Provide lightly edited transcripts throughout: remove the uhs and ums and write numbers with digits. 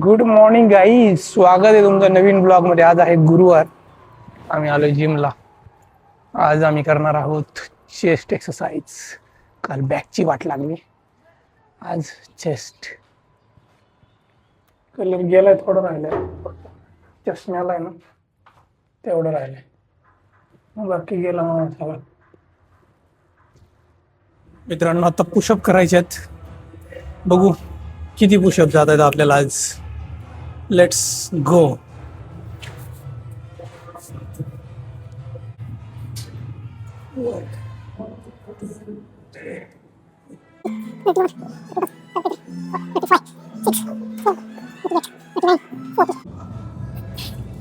Good morning guys, स्वागत आहे तुमचं नवीन ब्लॉग मध्ये. आज आहे गुरुवार. आम्ही आलो जिमला. आज आम्ही करणार आहोत चेस्ट एक्सरसाइज. काल बॅकची वाट लागली, आज चेस्ट. कलर गेलाय, थोडं राहिलंय फक्त. चष्म्याला आहे ना, तेवढं राहिलंय, बाकी गेला मग सगळं. मित्रांनो, आता पुशअप करायचे आहेत. बघू किती पुशअप जात आहेत आपल्याला आज. Let's go.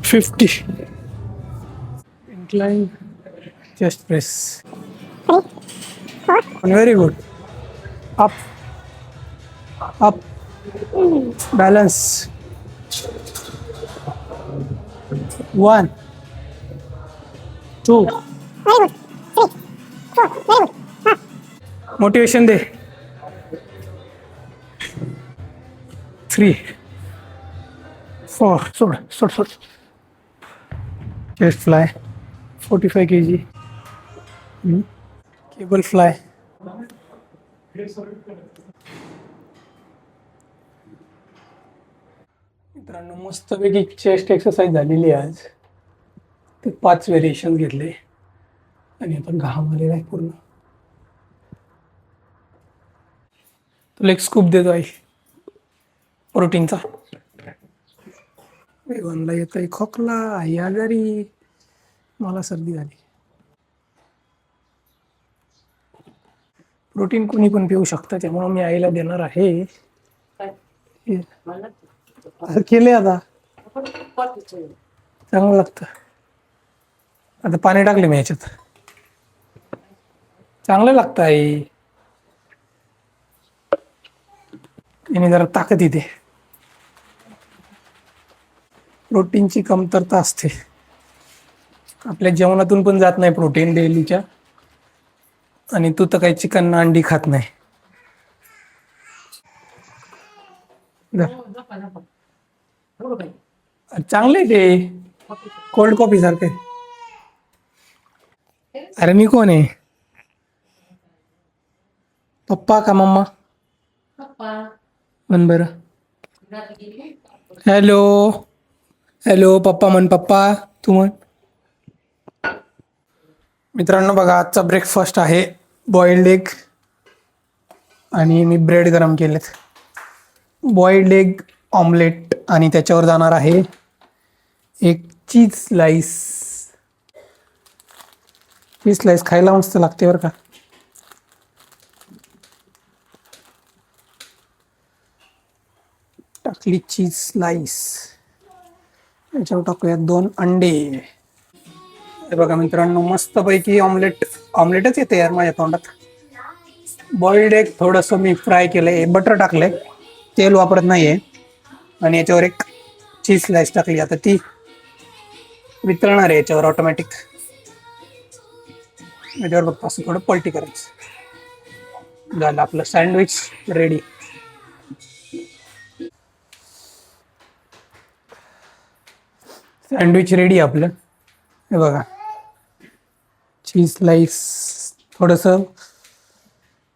Fifty incline chest press. Very good. Up, up, balance. 1, 2. Motivation दे. 3, 4. सोड. Chest fly 45 kg. Cable fly. मित्रांनो, मस्तपैकी चेस्ट एक्सरसाइज झालेली आहे आज. ते 5 व्हेरिएशन घेतले आणि आता घाम आलेला आहे पूर्ण. तुला एक स्कूप देतो आहे प्रोटीनचा. वेगवानला येत आहे खोकला, आई आजारी, मला सर्दी झाली. प्रोटीन कोणी पण पिऊ शकतं, त्यामुळे मी आईला देणार आहे. केले आता चांगलं लागतं. आता पाणी टाकले मी याच्यात, चांगलं लागतं आई. याने जरा ताकद येते. प्रोटीनची कमतरता असते आपल्या जेवणातून, पण जात नाही प्रोटीन डेलीच्या. आणि तू तर काही चिकन अंडी खात नाही. चांगले ते कोल्ड कॉफी सारखे. अरे मी कोण आहे, पप्पा का मम्मा? म्हण बरं. हॅलो पप्पा म्हण. पप्पा तू म्हण. मित्रांनो बघा, आजचा ब्रेकफास्ट आहे बॉइल्ड एग आणि मी ब्रेड गरम केलेत. बॉइल्ड एग ऑमलेट आणि त्याच्यावर जाणार आहे एक चीज स्लाइस. चीज स्लाइस खायला मस्त लागते बरं का. टाकली चीज स्लाइस. याच्यावर टाकूयात 2 अंडे. हे बघा मित्रांनो, मस्तपैकी ऑमलेटच येते यार माझ्या तोंडात. बॉइल्ड एग थोडंसं मी फ्राय केलंय, बटर टाकलंय, तेल वापरत नाहीये. आणि याच्यावर एक चीज स्लाइस टाकली. आता ती वितळणार आहे याच्यावर ऑटोमॅटिक. याच्यावर फक्त असं थोडं पलटी करायचं, झालं आपलं सँडविच रेडी. सँडविच रेडी आपलं. हे बघा, चीज स्लाइस थोडंसं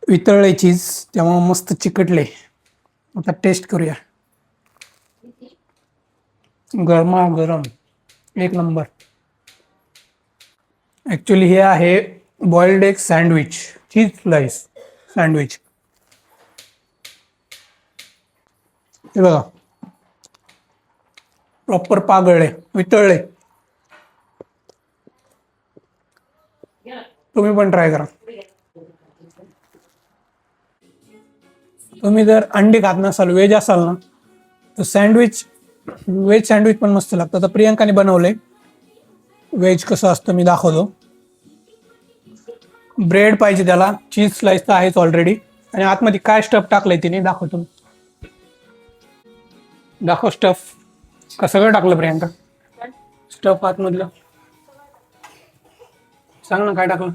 वितळले चीज, त्यामुळे मस्त चिकटले. आता टेस्ट करूया. गरमागरम एक नंबर. ॲक्च्युली हे आहे boiled egg sandwich, cheese slice sandwich. हे बघा, प्रॉपर पागळले, वितळले. तुम्ही पण ट्राय करा. तुम्ही जर अंडी खात नसाल, व्हेज असाल ना, तर व्हेज सँडविच पण मस्त लागतं. तर प्रियंकाने बनवलंय व्हेज. कसं असतं मी दाखवतो. ब्रेड पाहिजे त्याला, चीज स्लाइस तर आहेच ऑलरेडी. आणि आतमध्ये काय स्टफ टाकलंय तिने दाखवतो. दाखव स्टफ. का सगळं टाकलं प्रियंका? स्टफ आतमधलं सांग ना, काय टाकलं?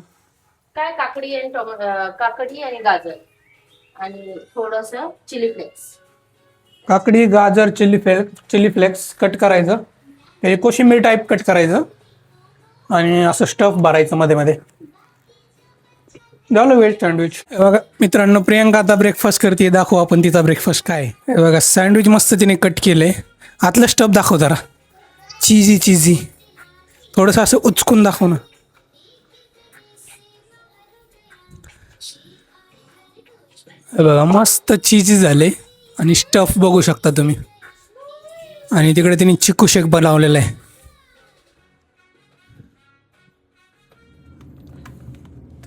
काय काकडी आणि गाजर आणि थोडंसं चिली फ्लेक्स. काकडी, गाजर, चिली फ्लेक्स कट करायचं, हे कोशिंबीर टाईप कट करायचं आणि असं स्टफ भरायचं मध्ये मध्ये. झालं व्हेज सँडविच. बघा मित्रांनो, प्रियंका आता ब्रेकफास्ट करते. दाखवू आपण तिचा ब्रेकफास्ट काय. हे बघा सँडविच मस्त तिने कट केले. आतलं स्टफ दाखव जरा, चीजी थोडंसं असं उचकून दाखव ना. हे बघा मस्त चीजी झाले आणि स्टफ बघू शकता तुम्ही. आणि तिकडे तिने चिकू शेक बनवलेला आहे.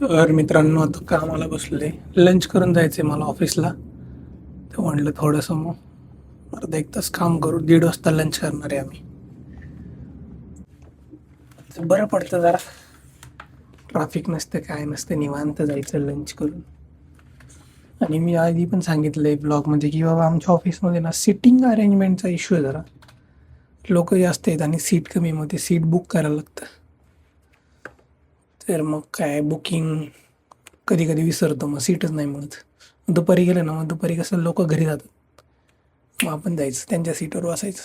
तर मित्रांनो आता कामाला बसले, लंच करून जायचं आहे मला ऑफिसला. तर म्हटलं थोडंसं मग अर्धा एक तास काम करू, 1:30 वाजता लंच करणार आहे आम्ही. तर बरं पडतं जरा, ट्रॅफिक नसतं काय नसतं, निवांत जायचं लंच करून. आणि मी आधी पण सांगितलं आहे ब्लॉगमध्ये की बाबा आमच्या ऑफिसमध्ये ना सिटिंग अरेंजमेंटचा इश्यू आहे जरा. लोक जास्त आहेत आणि सीट कमी, मग ते सीट बुक करायला लागतं. तर मग काय बुकिंग कधी कधी विसरतो, मग सीटच नाही मिळत. दुपारी गेलं ना, मग दुपारी कसं लोक घरी जातात, मग आपण जायचं त्यांच्या सीटवर बसायचं.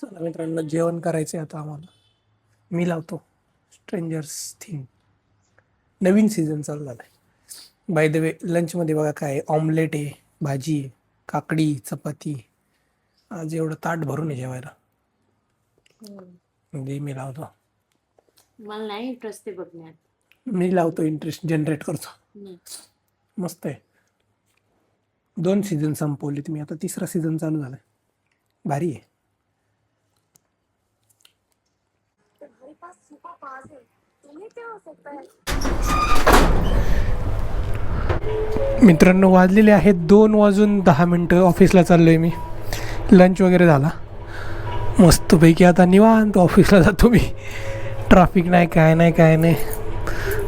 चला मित्रांनो, जेवण करायचं आहे आता आम्हाला. मी लावतो स्ट्रेंजर्स थिंग. नवीन सीझन चालू झाला आहे. बाय द वे लंचमध्ये बघा काय, ऑमलेट आहे, भाजी आहे, काकडी, चपाती. आज एवढं ताट भरून आहे जेवायला. म्हणजे मी लावतो, मला नाही इंटरेस्ट ते बघण्यात. मी लावतो, इंटरेस्ट जनरेट करतो. मस्त आहे. 2 सीझन संपवले तुम्ही, आता 3रा सीझन चालू झालाय. भारी आहे. मित्रांनो वाजलेले आहेत 2:10. ऑफिसला चाललोय मी. लंच वगैरे झाला मस्तपैकी. आता निवांत ऑफिसला जातो मी. ट्रॅफिक नाही, काय नाही.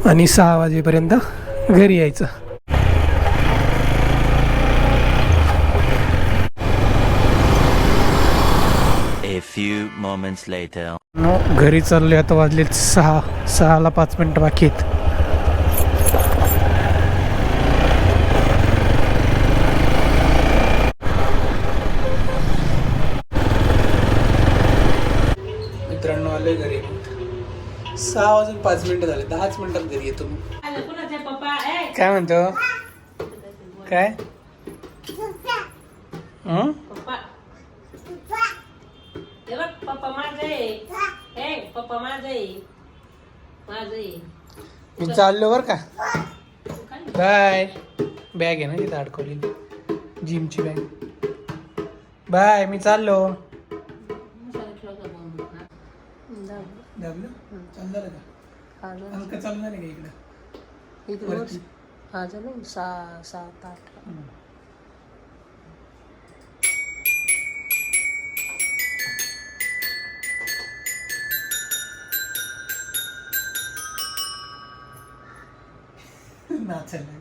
आणि 6 वाजेपर्यंत घरी यायचं. A few moments later. घरी चाललोय आता. वाजले 6ला 5 मिनटं बाकी आहेत. मित्रांनो आले घरी. 6 वाजून 5 मिनिटं झाले. 10च मिनिटात घरी येतो मी. काय म्हणतो काय? पप्पा माझे मी चाललो बरं का. बाय. बॅग आहे ना तिथं अडकवली, जिमची बॅग. बाय, मी चाललो. चालणार का? हलका चालणार आहे का इकडं? झालं 6-7-8. नाचायला.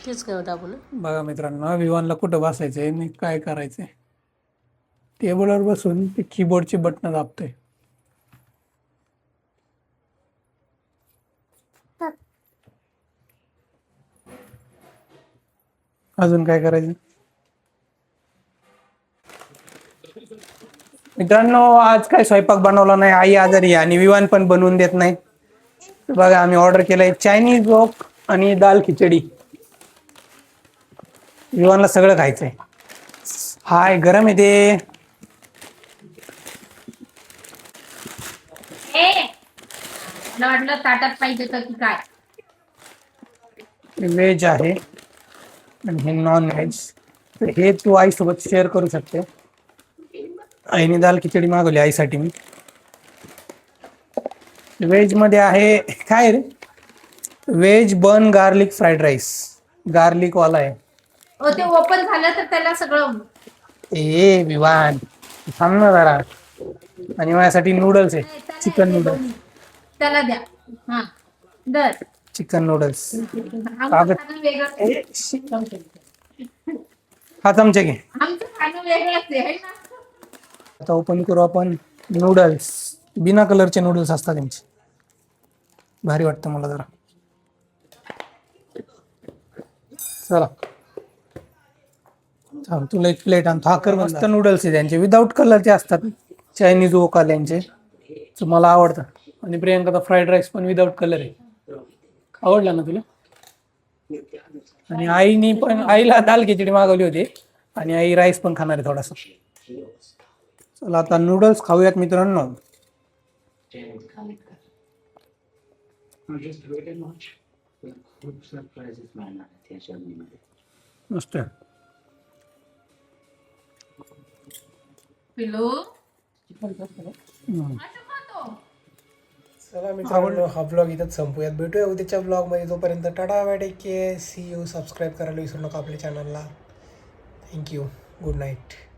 तेच काय होतं आपण. बघा मित्रांनो, विवानला कुठं बसायचंय आणि काय करायचंय. टेबलवर बसून ते कीबोर्डची बटणं दाबतोय. अजून काय करायचं मित्रांनो? आज काय स्वयंपाक बनवला नाही, आई आजारी आहे आणि विवान पण बनवून देत नाही. बघा आम्ही ऑर्डर केलंय चायनीज वॉक आणि दाल खिचडी. विवानला सगळं खायचंय. हाय, गरम आहे ते. वाटलं ताटात पाहिजे तर की काय. व्हेज आहे आणि हे नॉन व्हेज. तर हे तू आईसोबत शेअर करू शकते. आईने दाल खिचडी मागवली आईसाठी. मी व्हेज मध्ये आहे काय रे, व्हेज बन गार्लिक फ्राईड राईस. गार्लिक वाला आहे. ते ओपन झालं तर त्याला सगळं. ए विवान थांब ना जरा. आणि माझ्यासाठी नूडल्स आहे, चिकन नूडल्स. त्याला द्या. हा दर चिकन नूडल्स. वेगळं. हा चमचे घे. आमचं खाणं वेगळंच आहे ना. आता ओपन करू आपण नूडल्स. बिना कलरचे नूडल्स असतात त्यांचे. भारी वाटतं मला जरा. चला थांब, तुला एक प्लेट आणतो. हा कर. मस्त नूडल्स आहे त्यांचे, विदाऊट कलरचे असतात. चायनीज वोकाल्यांचे मला आवडतं. आणि प्रियंकाचा फ्राईड राईस पण विदाऊट कलर आहे. आवडला ना तुला? आणि आईनी पण, आईला दाल खिचडी मागवली होती आणि आई राईस पण खाणार आहे थोडासा. चला आता नूडल्स खाऊयात मित्रांनो. मस्त आहे. पिलू हम्म. असं खातो. चला मित्रांनो, हा ब्लॉग इथंच संपूयात. भेटूया उद्याच्या ब्लॉगमध्ये. तोपर्यंत tata bye, take care, see you. Subscribe करायला विसरू नका आपल्या चॅनलला. थँक्यू. Good night.